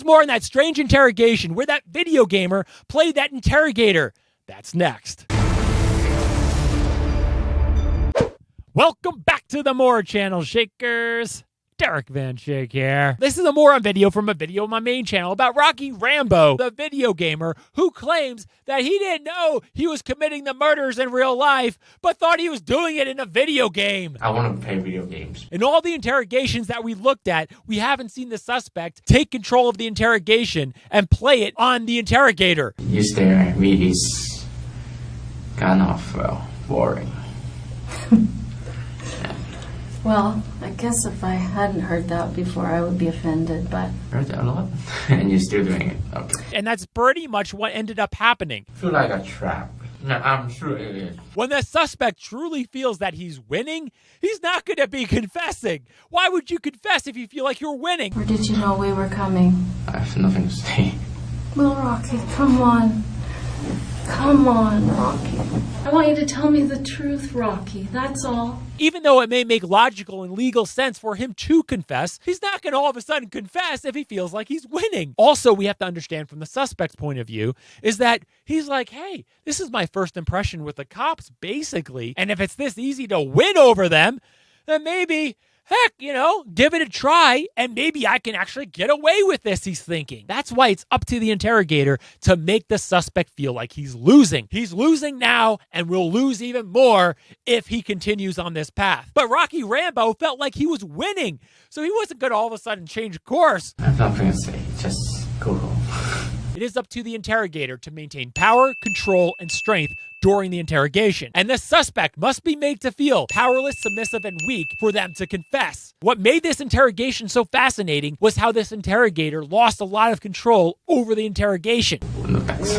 Plus more on that strange interrogation where that video gamer played that interrogator. That's next. Welcome back to the More Channel Shakers. Derek Van Shake here. This is a more on video from a video on my main channel about Rocky Rambo, the video gamer who claims that he didn't know he was committing the murders in real life, but thought he was doing it in a video game. I want to play video games. In all the interrogations that we looked at, we haven't seen the suspect take control of the interrogation and play it on the interrogator. You stare at me is kind of boring. Well, I guess if I hadn't heard that before, I would be offended, but... Heard that a lot? And you're still doing it. Okay. And that's pretty much what ended up happening. Feel like a trap. No, I'm sure it is. When the suspect truly feels that he's winning, he's not going to be confessing. Why would you confess if you feel like you're winning? Or did you know we were coming? I have nothing to say. Well, Rocky, come on. Come on, Rocky. I want you to tell me the truth, Rocky. That's all. Even though it may make logical and legal sense for him to confess, he's not going to all of a sudden confess if he feels like he's winning. Also, we have to understand from the suspect's point of view is that he's like, hey, this is my first impression with the cops, basically. And if it's this easy to win over them, then maybe... heck, give it a try, and maybe I can actually get away with this, he's thinking. That's why it's up to the interrogator to make the suspect feel like he's losing. He's losing now, and will lose even more if he continues on this path. But Rocky Rambo felt like he was winning, so he wasn't going to all of a sudden change course. I have nothing to say. Just go home. It is up to the interrogator to maintain power, control, and strength during the interrogation. And the suspect must be made to feel powerless, submissive, and weak for them to confess. What made this interrogation so fascinating was how this interrogator lost a lot of control over the interrogation. No thanks.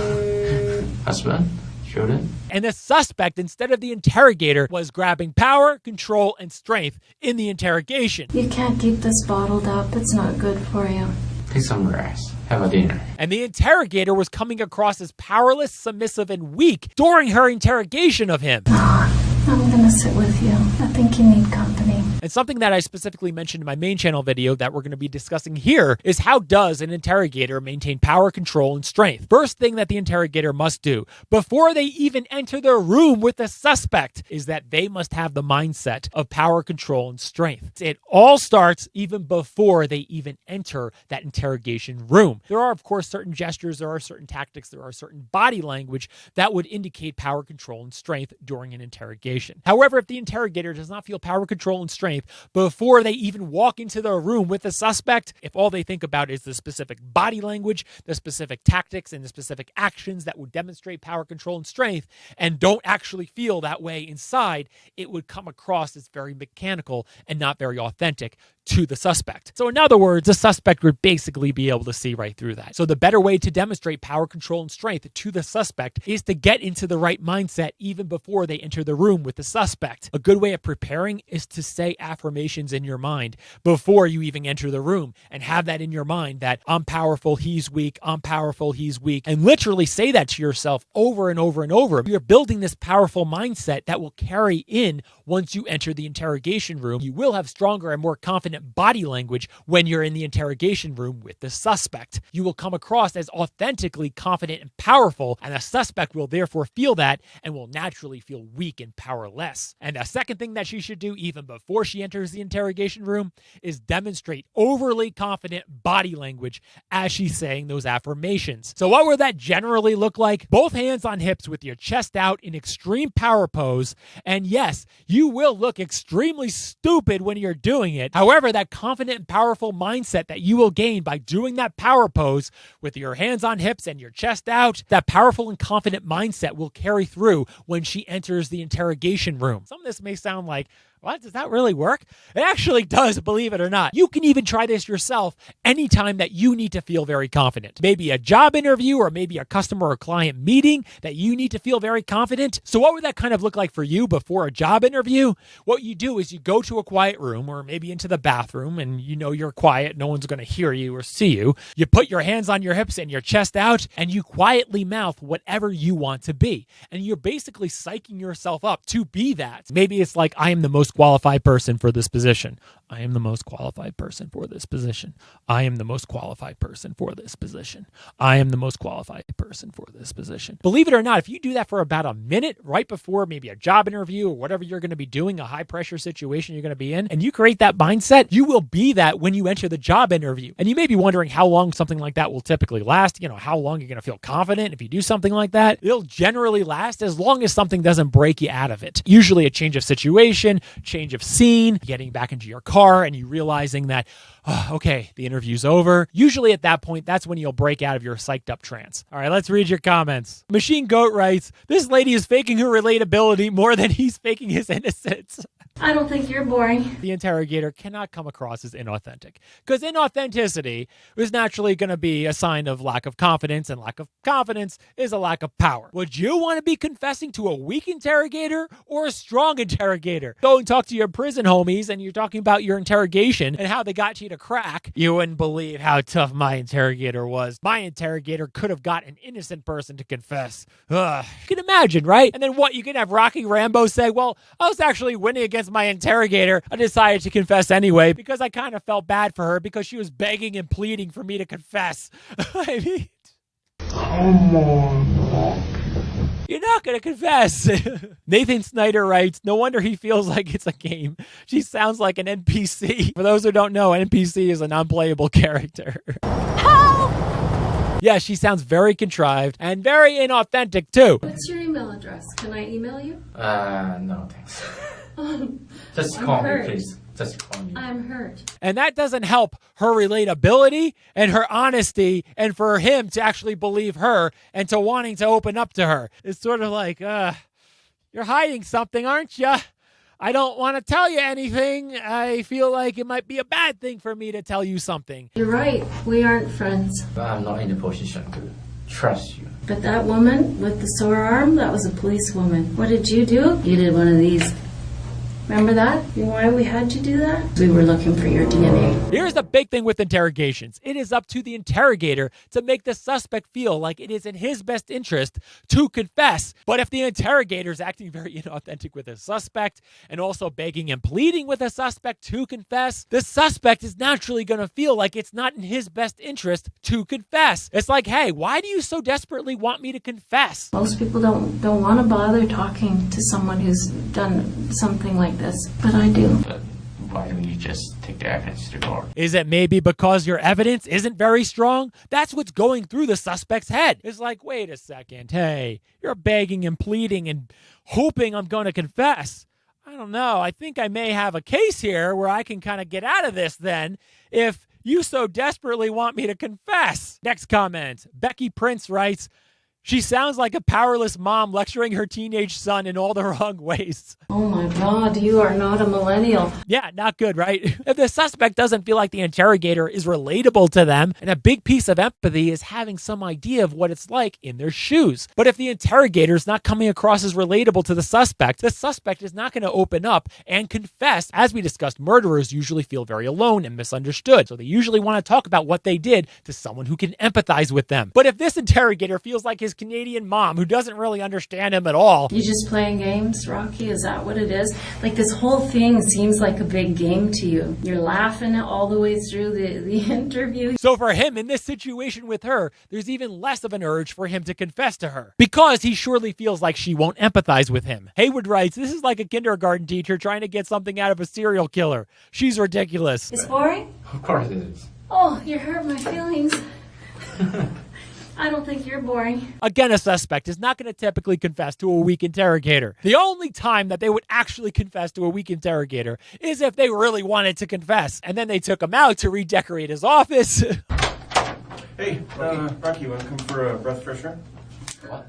Husband? Shouldn't. And the suspect, instead of the interrogator, was grabbing power, control, and strength in the interrogation. You can't keep this bottled up. It's not good for you. Take some rest. Have a dinner. And the interrogator was coming across as powerless, submissive, and weak during her interrogation of him. I'm gonna sit with you. I think you need company. And something that I specifically mentioned in my main channel video that we're going to be discussing here is how does an interrogator maintain power, control, and strength? First thing that the interrogator must do before they even enter the room with the suspect is that they must have the mindset of power, control, and strength. It all starts even before they even enter that interrogation room. There are, of course, certain gestures, there are certain tactics, there are certain body language that would indicate power, control, and strength during an interrogation. However, if the interrogator does not feel power, control, and strength before they even walk into the room with the suspect, if all they think about is the specific body language, the specific tactics, and the specific actions that would demonstrate power, control, and strength, and don't actually feel that way inside, it would come across as very mechanical and not very authentic to the suspect. So in other words, the suspect would basically be able to see right through that. So the better way to demonstrate power, control, and strength to the suspect is to get into the right mindset even before they enter the room with the suspect. A good way of preparing is to say affirmations in your mind before you even enter the room and have that in your mind that I'm powerful, he's weak, I'm powerful, he's weak, and literally say that to yourself over and over and over. You're building this powerful mindset that will carry in once you enter the interrogation room. You will have stronger and more confident body language when you're in the interrogation room with the suspect. You will come across as authentically confident and powerful, and the suspect will therefore feel that and will naturally feel weak and powerless. And the second thing that she should do even before she enters the interrogation room is demonstrate overly confident body language as she's saying those affirmations. So what would that generally look like? Both hands on hips with your chest out in extreme power pose. And yes, you will look extremely stupid when you're doing it. However, that confident and powerful mindset that you will gain by doing that power pose with your hands on hips and your chest out, that powerful and confident mindset will carry through when she enters the interrogation room. Some of this may sound like, what? Does that really work? It actually does, believe it or not. You can even try this yourself anytime that you need to feel very confident. Maybe a job interview or maybe a customer or client meeting that you need to feel very confident. So what would that kind of look like for you before a job interview? What you do is you go to a quiet room or maybe into the bathroom and you know you're quiet. No one's going to hear you or see you. You put your hands on your hips and your chest out and you quietly mouth whatever you want to be. And you're basically psyching yourself up to be that. Maybe it's like, I am the most most qualified person for this position. I am the most qualified person for this position. I am the most qualified person for this position. I am the most qualified person for this position. Believe it or not, if you do that for about a minute right before maybe a job interview or whatever you're going to be doing, a high pressure situation you're going to be in, and you create that mindset, you will be that when you enter the job interview. And you may be wondering how long something like that will typically last. You know, how long you're going to feel confident if you do something like that. It'll generally last as long as something doesn't break you out of it. Usually a change of situation, change of scene, getting back into your car and you realizing that, oh, okay, the interview's over. Usually at that point, that's when you'll break out of your psyched up trance. All right, let's read your comments. Machine Goat writes, this lady is faking her relatability more than he's faking his innocence. I don't think you're boring. The interrogator cannot come across as inauthentic because inauthenticity is naturally going to be a sign of lack of confidence, and lack of confidence is a lack of power. Would you want to be confessing to a weak interrogator or a strong interrogator? Go and talk to your prison homies and you're talking about your interrogation and how they got you to crack. You wouldn't believe how tough my interrogator was. My interrogator could have got an innocent person to confess. Ugh. You can imagine, right? And then what? You can have Rocky Rambo say, well, I was actually winning against my interrogator. I decided to confess anyway because I kind of felt bad for her because she was begging and pleading for me to confess. I mean, Come on, you're not going to confess. Nathan Snyder writes, no wonder he feels like it's a game. She sounds like an NPC. For those who don't know, an NPC is a non-playable character. Yeah, she sounds very contrived and very inauthentic too. What's your email address? Can I email you? No, thanks. Just call me, please. Just call me. I'm hurt. And that doesn't help her relatability and her honesty and for him to actually believe her and to wanting to open up to her. It's sort of like, you're hiding something, aren't you? I don't want to tell you anything. I feel like it might be a bad thing for me to tell you something. You're right. We aren't friends. I'm not in a position to trust you. But that woman with the sore arm, that was a policewoman. What did you do? You did one of these. Remember that? You know why we had you do that? We were looking for your DNA. Here's the big thing with interrogations. It is up to the interrogator to make the suspect feel like it is in his best interest to confess. But if the interrogator is acting very inauthentic with a suspect and also begging and pleading with a suspect to confess, the suspect is naturally going to feel like it's not in his best interest to confess. It's like, hey, why do you so desperately want me to confess? Most people don't want to bother talking to someone who's done something like this, but I do. But why don't you just take the evidence to court? Is it maybe because your evidence isn't very strong? That's what's going through the suspect's head. It's like, wait a second, hey, you're begging and pleading and hoping I'm going to confess. I don't know. I think I may have a case here where I can kind of get out of this then if you so desperately want me to confess. Next comment. Becky Prince writes, she sounds like a powerless mom lecturing her teenage son in all the wrong ways. Oh my God, you are not a millennial. Yeah, not good, right? If the suspect doesn't feel like the interrogator is relatable to them, and a big piece of empathy is having some idea of what it's like in their shoes. But if the interrogator is not coming across as relatable to the suspect is not going to open up and confess. As we discussed, murderers usually feel very alone and misunderstood. So they usually want to talk about what they did to someone who can empathize with them. But if this interrogator feels like his Canadian mom who doesn't really understand him at all. You just playing games, Rocky? Is that what it is? Like, this whole thing seems like a big game to you. You're laughing all the way through the interview. So for him, in this situation with her, there's even less of an urge for him to confess to her because he surely feels like she won't empathize with him. Haywood writes, this is like a kindergarten teacher trying to get something out of a serial killer. She's ridiculous. It's boring? Of course it is. Oh, you hurt my feelings. I don't think you're boring. Again, a suspect is not going to typically confess to a weak interrogator. The only time that they would actually confess to a weak interrogator is if they really wanted to confess. And then they took him out to redecorate his office. Hey, Rocky, you want to come for a breath fresh air? What?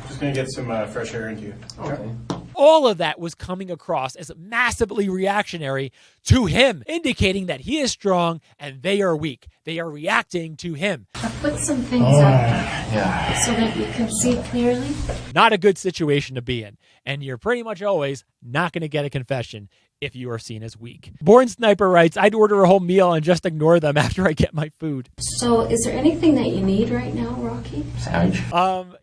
Just going to get some fresh air into you. Okay. All of that was coming across as massively reactionary to him, indicating that he is strong and they are weak. They are reacting to him. I'll put some things up Yeah. so that you can see clearly. Not a good situation to be in. And you're pretty much always not going to get a confession if you are seen as weak. Born Sniper writes, I'd order a whole meal and just ignore them after I get my food. So, is there anything that you need right now, Rocky? Savage.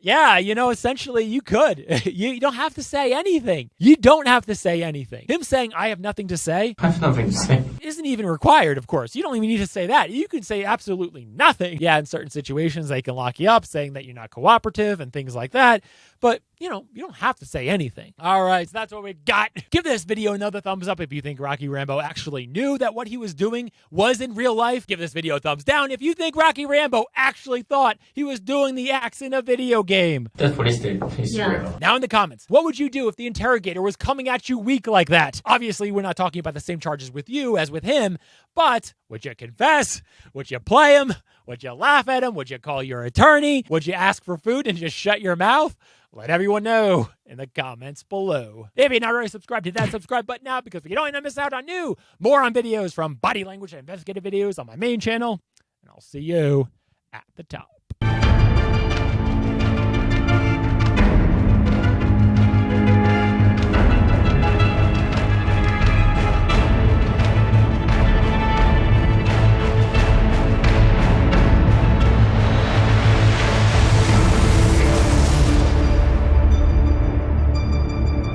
Yeah, essentially you could. You don't have to say anything. You don't have to say anything. Him saying, I have nothing to say, I have nothing to say. isn't even required, of course. You don't even need to say that. You can say absolutely nothing. Yeah, in certain situations, they can lock you up saying that you're not cooperative and things like that. But, you don't have to say anything. All right, so that's what we got. Give this video another thumbs up if you think Rocky Rambo actually knew that what he was doing was in real life. Give this video a thumbs down if you think Rocky Rambo actually thought he was doing the acts in a video game. That's what he did. He's real. Now in the comments, what would you do if the interrogator was coming at you weak like that? Obviously, we're not talking about the same charges with you as with him, but would you confess? Would you play him? Would you laugh at him? Would you call your attorney? Would you ask for food and just shut your mouth? Let everyone know in the comments below. If you're not already subscribed, hit that subscribe button now because you don't want to miss out on more on videos from body language and investigative videos on my main channel. And I'll see you at the top.